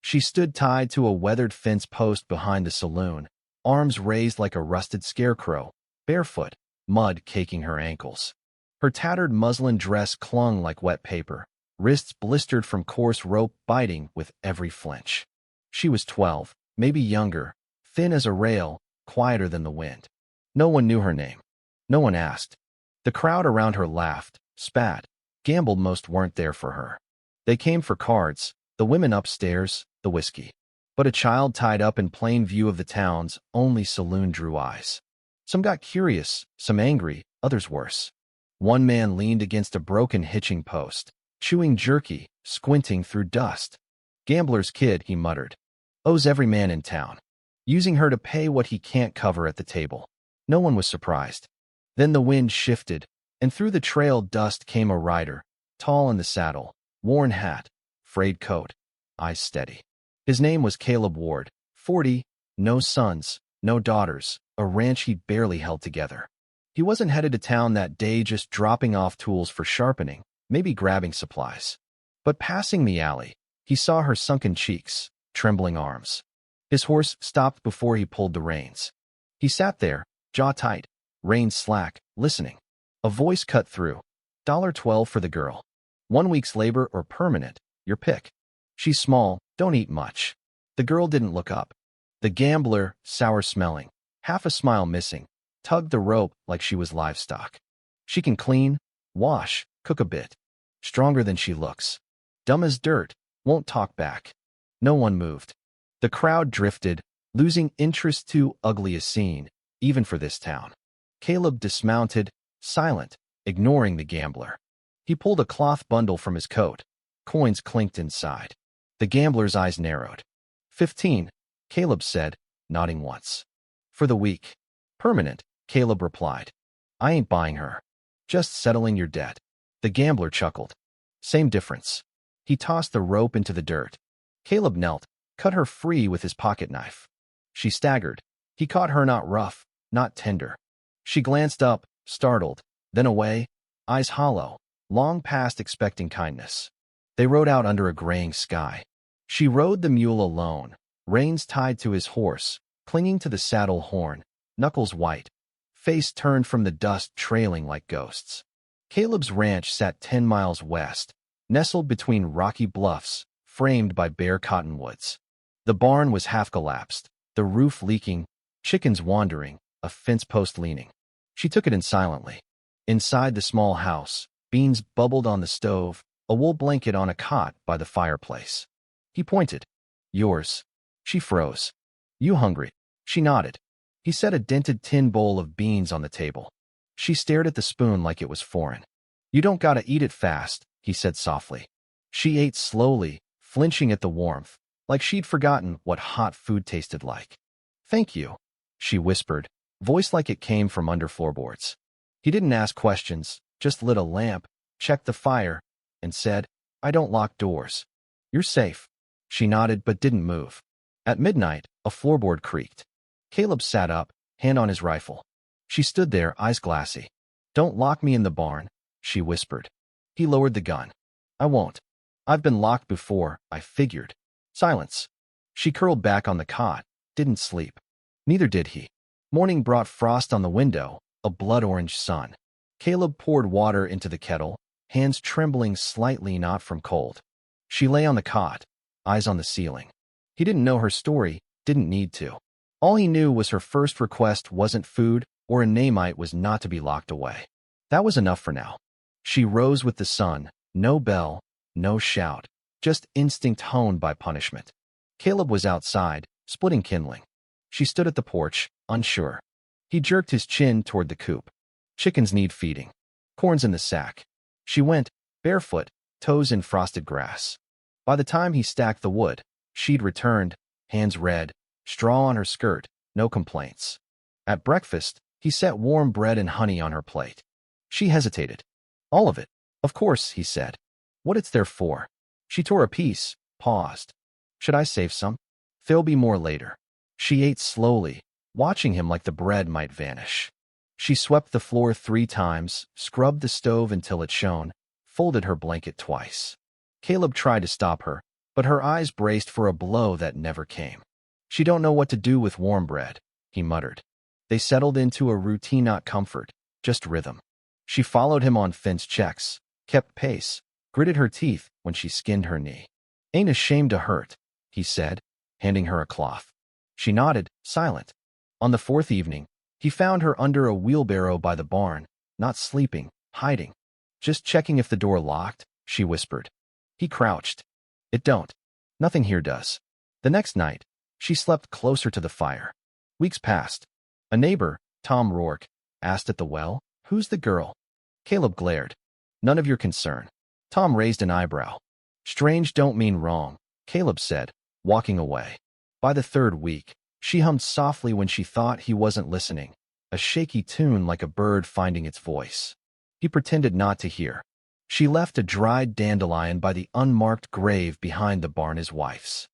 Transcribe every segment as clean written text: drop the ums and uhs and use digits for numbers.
She stood tied to a weathered fence post behind the saloon, arms raised like a rusted scarecrow, barefoot, mud caking her ankles. Her tattered muslin dress clung like wet paper, wrists blistered from coarse rope biting with every flinch. She was 12, maybe younger, thin as a rail, quieter than the wind. No one knew her name. No one asked. The crowd around her laughed, spat, gambled. Most weren't there for her. They came for cards, the women upstairs, the whiskey. But a child tied up in plain view of the town's only saloon drew eyes. Some got curious, some angry, others worse. One man leaned against a broken hitching post, chewing jerky, squinting through dust. "Gambler's kid," he muttered. "Owes every man in town. Using her to pay what he can't cover at the table." No one was surprised. Then the wind shifted, and through the trail dust came a rider, tall in the saddle, worn hat, frayed coat, eyes steady. His name was Caleb Ward, 40, no sons, no daughters, a ranch he barely held together. He wasn't headed to town that day, just dropping off tools for sharpening, maybe grabbing supplies. But passing the alley, he saw her sunken cheeks, trembling arms. His horse stopped before he pulled the reins. He sat there, jaw tight, reins slack, listening. A voice cut through. $12 for the girl. 1 week's labor or permanent, your pick. She's small, don't eat much. The girl didn't look up. The gambler, sour-smelling, half a smile missing, tugged the rope like she was livestock. She can clean, wash, cook a bit. Stronger than she looks. Dumb as dirt, won't talk back. No one moved. The crowd drifted, losing interest. Too ugly a scene, even for this town. Caleb dismounted, silent, ignoring the gambler. He pulled a cloth bundle from his coat. Coins clinked inside. The gambler's eyes narrowed. 15, Caleb said, nodding once. For the week. Permanent, Caleb replied. I ain't buying her. Just settling your debt. The gambler chuckled. Same difference. He tossed the rope into the dirt. Caleb knelt, cut her free with his pocket knife. She staggered. He caught her not rough, not tender. She glanced up, startled, then away, eyes hollow, long past expecting kindness. They rode out under a graying sky. She rode the mule alone, reins tied to his horse, clinging to the saddle horn, knuckles white, face turned from the dust trailing like ghosts. Caleb's ranch sat 10 miles west, nestled between rocky bluffs, framed by bare cottonwoods. The barn was half collapsed, the roof leaking, chickens wandering, a fence post leaning. She took it in silently. Inside the small house, beans bubbled on the stove, a wool blanket on a cot by the fireplace. He pointed. Yours. She froze. You hungry? She nodded. He set a dented tin bowl of beans on the table. She stared at the spoon like it was foreign. You don't gotta eat it fast, he said softly. She ate slowly, flinching at the warmth, like she'd forgotten what hot food tasted like. Thank you, she whispered, voice like it came from under floorboards. He didn't ask questions, just lit a lamp, checked the fire, and said, I don't lock doors. You're safe. She nodded but didn't move. At midnight, a floorboard creaked. Caleb sat up, hand on his rifle. She stood there, eyes glassy. Don't lock me in the barn, she whispered. He lowered the gun. I won't. I've been locked before, I figured. Silence. She curled back on the cot, didn't sleep. Neither did he. Morning brought frost on the window, a blood-orange sun. Caleb poured water into the kettle, hands trembling slightly, not from cold. She lay on the cot, eyes on the ceiling. He didn't know her story, didn't need to. All he knew was her first request wasn't food, or a Namite was not to be locked away. That was enough for now. She rose with the sun, no bell, no shout, just instinct honed by punishment. Caleb was outside, splitting kindling. She stood at the porch, unsure. He jerked his chin toward the coop. Chickens need feeding. Corn's in the sack. She went, barefoot, toes in frosted grass. By the time he stacked the wood, she'd returned, hands red, straw on her skirt, no complaints. At breakfast, he set warm bread and honey on her plate. She hesitated. All of it. Of course, he said. What it's there for. She tore a piece, paused. Should I save some? There'll be more later. She ate slowly, watching him like the bread might vanish. She swept the floor 3 times, scrubbed the stove until it shone, folded her blanket twice. Caleb tried to stop her, but her eyes braced for a blow that never came. She don't know what to do with warm bread, he muttered. They settled into a routine, not comfort, just rhythm. She followed him on fence checks, kept pace, gritted her teeth when she skinned her knee. Ain't ashamed to hurt, he said, handing her a cloth. She nodded, silent. On the fourth evening, he found her under a wheelbarrow by the barn, not sleeping, hiding. Just checking if the door locked, she whispered. He crouched. It don't. Nothing here does. The next night, she slept closer to the fire. Weeks passed. A neighbor, Tom Rourke, asked at the well, "Who's the girl?" Caleb glared. "None of your concern." Tom raised an eyebrow. "Strange don't mean wrong," Caleb said, walking away. By the third week, she hummed softly when she thought he wasn't listening, a shaky tune like a bird finding its voice. He pretended not to hear. She left a dried dandelion by the unmarked grave behind the barn, his wife's.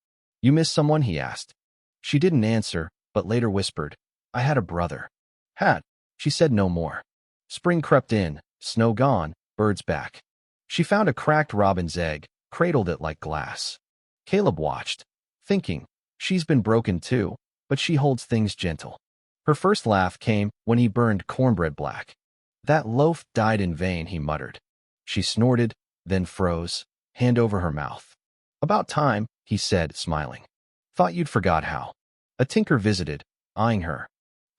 "You miss someone?" he asked. She didn't answer, but later whispered, "I had a brother." "Had?" She said no more. Spring crept in, snow gone, birds back. She found a cracked robin's egg, cradled it like glass. Caleb watched, thinking, she's been broken too, but she holds things gentle. Her first laugh came when he burned cornbread black. "That loaf died in vain," he muttered. She snorted, then froze, hand over her mouth. "About time," he said, smiling. "Thought you'd forgot how." A tinker visited, eyeing her.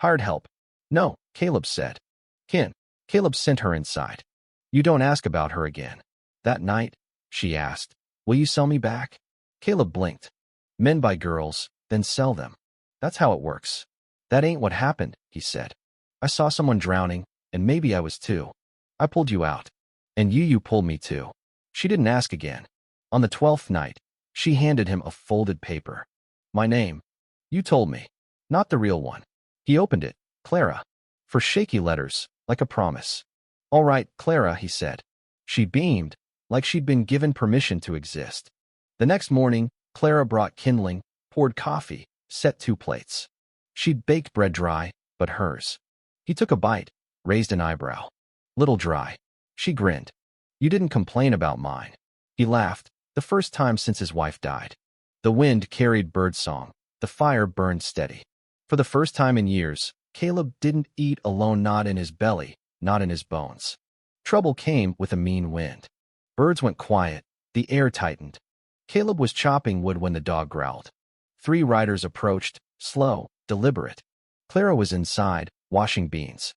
"Hired help?" "No," Caleb said. "Kin." Caleb sent her inside. "You don't ask about her again." "That night," she asked, "will you sell me back?" Caleb blinked. "Men buy girls, then sell them. That's how it works." "That ain't what happened," he said. "I saw someone drowning, and maybe I was too. I pulled you out. And you pulled me too." She didn't ask again. On the 12th night, she handed him a folded paper. "My name. You told me. Not the real one." He opened it. "Clara." For shaky letters, like a promise. "All right, Clara," he said. She beamed, like she'd been given permission to exist. The next morning, Clara brought kindling, poured coffee, set 2 plates. She'd baked bread dry, but hers. He took a bite, raised an eyebrow. "Little dry." She grinned. "You didn't complain about mine." He laughed, the first time since his wife died. The wind carried birdsong. The fire burned steady. For the first time in years, Caleb didn't eat alone, not in his belly, not in his bones. Trouble came with a mean wind. Birds went quiet, the air tightened. Caleb was chopping wood when the dog growled. 3 riders approached, slow, deliberate. Clara was inside, washing beans.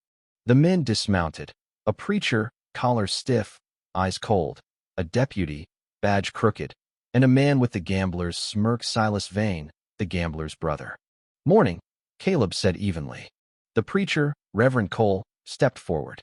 The men dismounted. A preacher, collar stiff, eyes cold. A deputy, badge crooked. And a man with the gambler's smirk, Silas Vane, the gambler's brother. "Morning," Caleb said evenly. The preacher, Reverend Cole, stepped forward.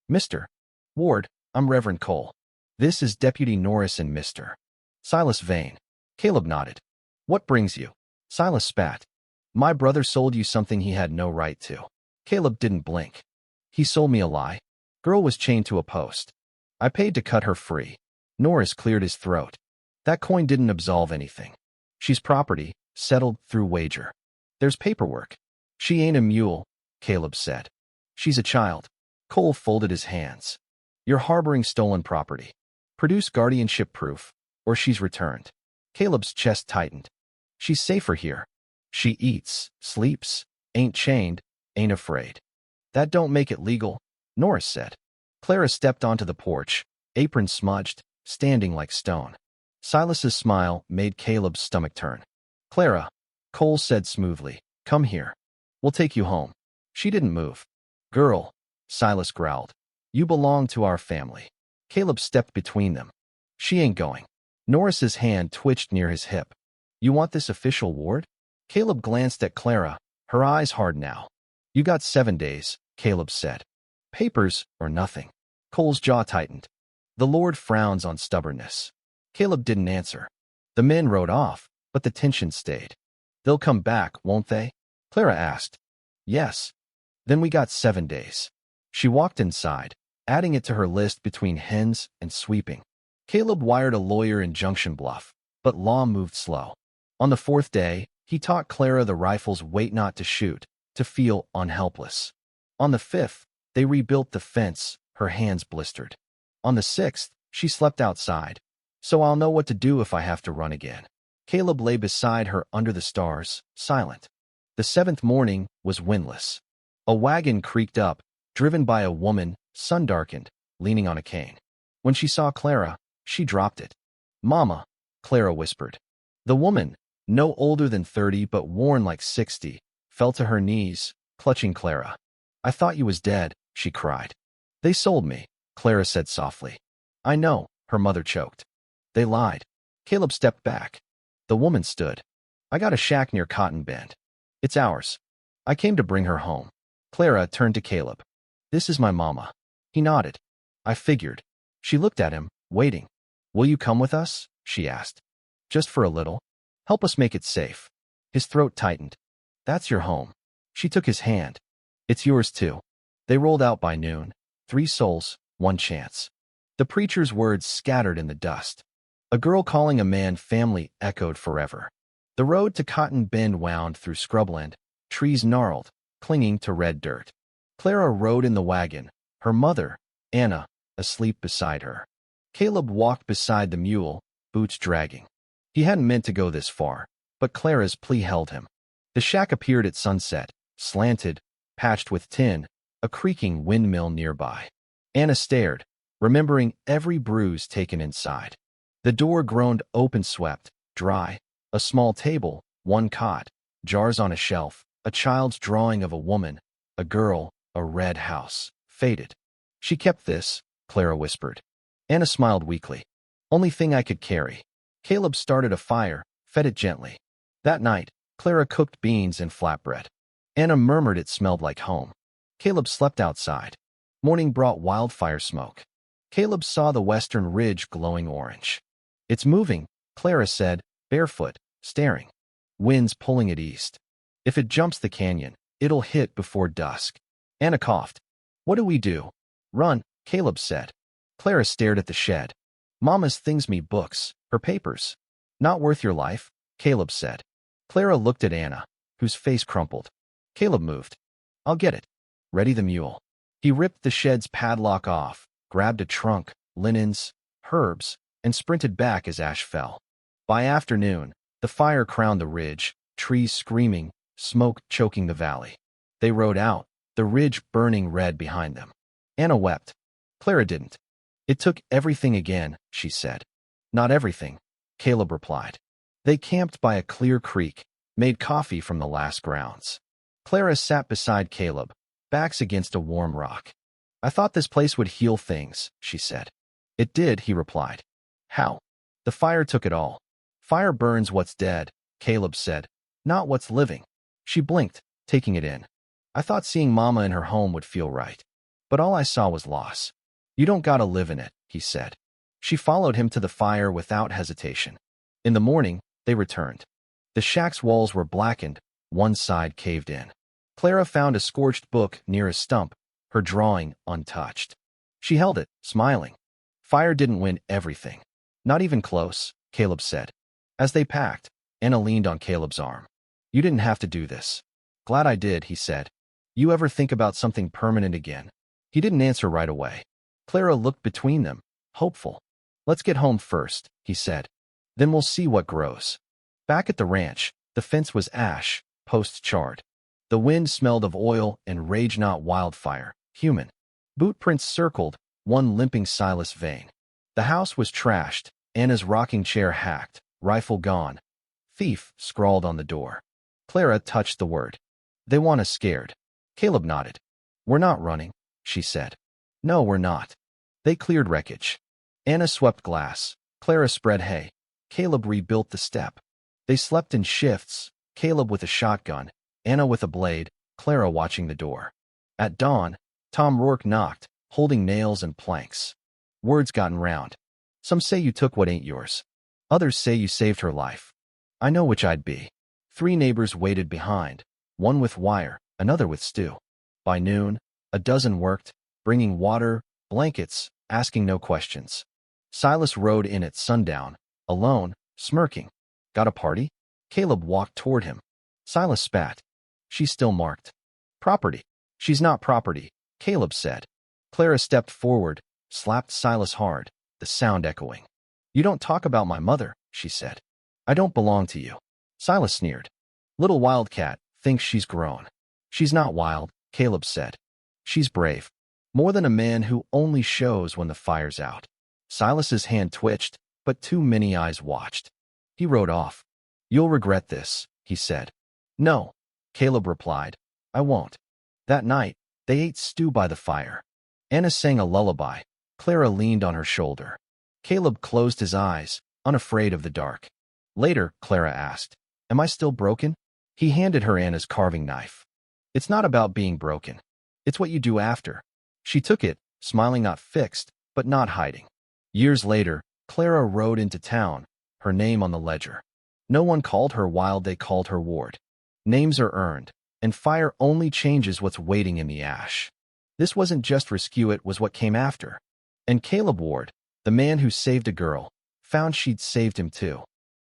"Mr. Ward, I'm Reverend Cole. This is Deputy Norris and Mr. Silas Vane." Caleb nodded. "What brings you?" Silas spat. "My brother sold you something he had no right to." Caleb didn't blink. "He sold me a lie." Girl was chained to a post. "I paid to cut her free." Norris cleared his throat. "That coin didn't absolve anything. She's property, settled through wager. There's paperwork." "She ain't a mule," Caleb said. "She's a child." Cole folded his hands. "You're harboring stolen property. Produce guardianship proof, or she's returned." Caleb's chest tightened. "She's safer here. She eats, sleeps, ain't chained, ain't afraid." "That don't make it legal," Norris said. Clara stepped onto the porch, apron smudged, standing like stone. Silas's smile made Caleb's stomach turn. "Clara," Cole said smoothly, "come here. We'll take you home." She didn't move. "Girl," Silas growled, "you belong to our family." Caleb stepped between them. "She ain't going." Norris's hand twitched near his hip. "You want this official, Ward?" Caleb glanced at Clara, her eyes hard now. "You got 7 days," Caleb said. "Papers or nothing." Cole's jaw tightened. The Lord frowns on stubbornness. Caleb didn't answer. The men rode off, but the tension stayed. "They'll come back, won't they?" Clara asked. "Yes." "Then we got 7 days." She walked inside, adding it to her list between hens and sweeping. Caleb wired a lawyer in Junction Bluff, but law moved slow. On the 4th day, he taught Clara the rifle's weight not to shoot, to feel unhelpless. On the 5th, they rebuilt the fence, her hands blistered. On the 6th, she slept outside. "So I'll know what to do if I have to run again." Caleb lay beside her under the stars, silent. The seventh morning was windless. A wagon creaked up, driven by a woman, sun-darkened, leaning on a cane. When she saw Clara, she dropped it. "Mama," Clara whispered. The woman, no older than 30 but worn like 60, fell to her knees, clutching Clara. "I thought you was dead," she cried. "They sold me," Clara said softly. "I know," her mother choked. "They lied." Caleb stepped back. The woman stood. "I got a shack near Cotton Bend. It's ours. I came to bring her home." Clara turned to Caleb. "This is my mama." He nodded. "I figured." She looked at him, waiting. "Will you come with us?" she asked. "Just for a little. Help us make it safe." His throat tightened. "That's your home." She took his hand. "It's yours too." They rolled out by noon. 3 souls, 1 chance. The preacher's words scattered in the dust. A girl calling a man family echoed forever. The road to Cotton Bend wound through scrubland, trees gnarled, clinging to red dirt. Clara rode in the wagon, her mother, Anna, asleep beside her. Caleb walked beside the mule, boots dragging. He hadn't meant to go this far, but Clara's plea held him. The shack appeared at sunset, slanted, patched with tin, a creaking windmill nearby. Anna stared, remembering every bruise taken inside. The door groaned open-swept, dry. A small table, 1 cot, jars on a shelf, a child's drawing of a woman, a girl, a red house, faded. "She kept this," Clara whispered. Anna smiled weakly. "Only thing I could carry." Caleb started a fire, fed it gently. That night, Clara cooked beans and flatbread. Anna murmured it smelled like home. Caleb slept outside. Morning brought wildfire smoke. Caleb saw the western ridge glowing orange. "It's moving," Clara said, barefoot, staring. "Wind's pulling it east. If it jumps the canyon, it'll hit before dusk." Anna coughed. "What do we do?" "Run," Caleb said. Clara stared at the shed. "Mama's things me books, her papers." "Not worth your life," Caleb said. Clara looked at Anna, whose face crumpled. Caleb moved. "I'll get it." "Ready the mule." He ripped the shed's padlock off, grabbed a trunk, linens, herbs, and sprinted back as ash fell. By afternoon, the fire crowned the ridge, trees screaming, smoke choking the valley. They rode out, the ridge burning red behind them. Anna wept. Clara didn't. "It took everything again," she said. "Not everything," Caleb replied. They camped by a clear creek, made coffee from the last grounds. Clara sat beside Caleb, backs against a warm rock. "I thought this place would heal things," she said. "It did," he replied. "How?" "The fire took it all." "Fire burns what's dead," Caleb said, "not what's living." She blinked, taking it in. "I thought seeing Mama in her home would feel right. But all I saw was loss." "You don't gotta live in it," he said. She followed him to the fire without hesitation. In the morning, they returned. The shack's walls were blackened, one side caved in. Clara found a scorched book near a stump, her drawing untouched. She held it, smiling. "Fire didn't win everything." "Not even close," Caleb said. As they packed, Anna leaned on Caleb's arm. "You didn't have to do this." "Glad I did," he said. "You ever think about something permanent again?" He didn't answer right away. Clara looked between them, hopeful. "Let's get home first," he said. "Then we'll see what grows." Back at the ranch, the fence was ash, posts charred. The wind smelled of oil and rage not wildfire, human. Bootprints circled, one limping Silas vein. The house was trashed, Anna's rocking chair hacked, rifle gone. "Thief" scrawled on the door. Clara touched the word. "They want us scared." Caleb nodded. "We're not running," she said. "No, we're not." They cleared wreckage. Anna swept glass. Clara spread hay. Caleb rebuilt the step. They slept in shifts, Caleb with a shotgun, Anna with a blade, Clara watching the door. At dawn, Tom Rourke knocked, holding nails and planks. Words gotten round. "Some say you took what ain't yours. Others say you saved her life. I know which I'd be." 3 neighbors waited behind, one with wire, another with stew. By noon, a dozen worked, bringing water, blankets, asking no questions. Silas rode in at sundown, alone, smirking. "Got a party?" Caleb walked toward him. Silas spat. "She's still marked." "Property." "She's not property," Caleb said. Clara stepped forward, slapped Silas hard, the sound echoing. "You don't talk about my mother," she said. I don't belong to you. Silas sneered. Little wildcat thinks she's grown. She's not wild, Caleb said. She's brave. More than a man who only shows when the fire's out. Silas's hand twitched, but too many eyes watched. He rode off. You'll regret this, he said. No, Caleb replied. I won't. That night, they ate stew by the fire. Anna sang a lullaby. Clara leaned on her shoulder. Caleb closed his eyes, unafraid of the dark. Later, Clara asked, Am I still broken? He handed her Anna's carving knife. It's not about being broken. It's what you do after. She took it, smiling, not fixed, but not hiding. Years later, Clara rode into town, her name on the ledger. No one called her Wild, they called her Ward. Names are earned, and fire only changes what's waiting in the ash. This wasn't just rescue, it was what came after. And Caleb Ward, the man who saved a girl, found she'd saved him too.